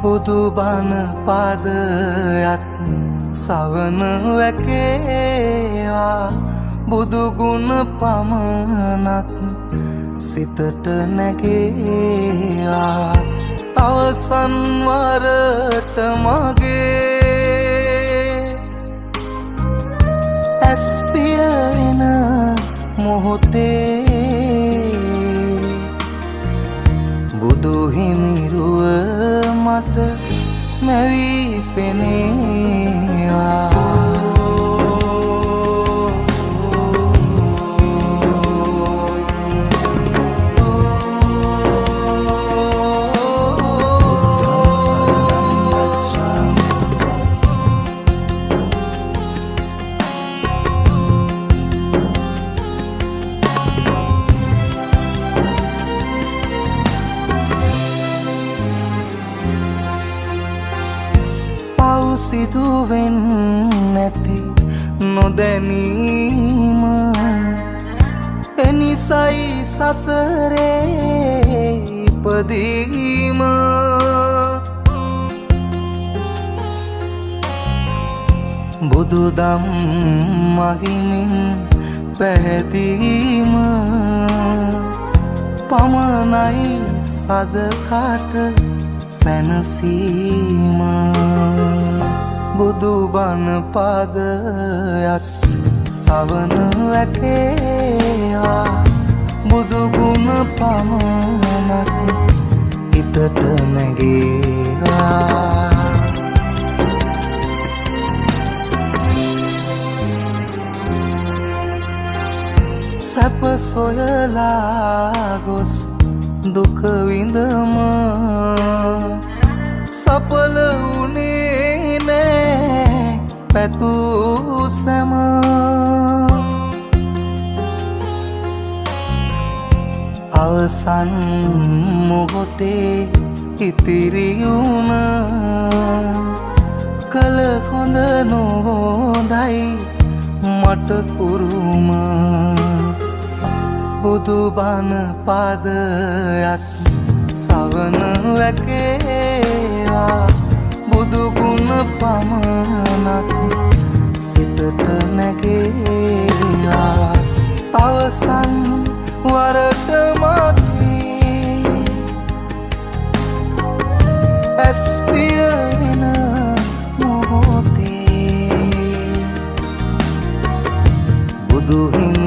බුදු බණ පාදයක් සවන වැකේවා බුදු ගුණ පමණක් සිතට නැගේවා අවසන් වරට මගේ ඇස් පියවෙන මොහොතේ බුදු හිමිරුව මට මැවී පෙනේවා සිදුවෙන් නැති නොදැනීම එනිසයි සසරේ ඉපදීම බුදුදම් මහිමින් පැහැදීම පමණයි සදහට සැනසීම බුදු බණ පාදයක් සවන වැකේවා බුදු ගුණ පමණක් හිතට නැගේවා සැප සොයලා ගොස් දුක විඳම සඵල වුණේ නෑ පැtuu සැම අවසන් මොහොතේ ඉතිරි වුණ කල හොඳ නොහොඳයි මට කුරුම බුදු බණ පාදයක් සවන වැකේවා බුදු ගුණ පමණක් සිතට නැගේවා අවසන් වරට මගේ ඇස් පියවෙන මොහොතේ බුදු හිමි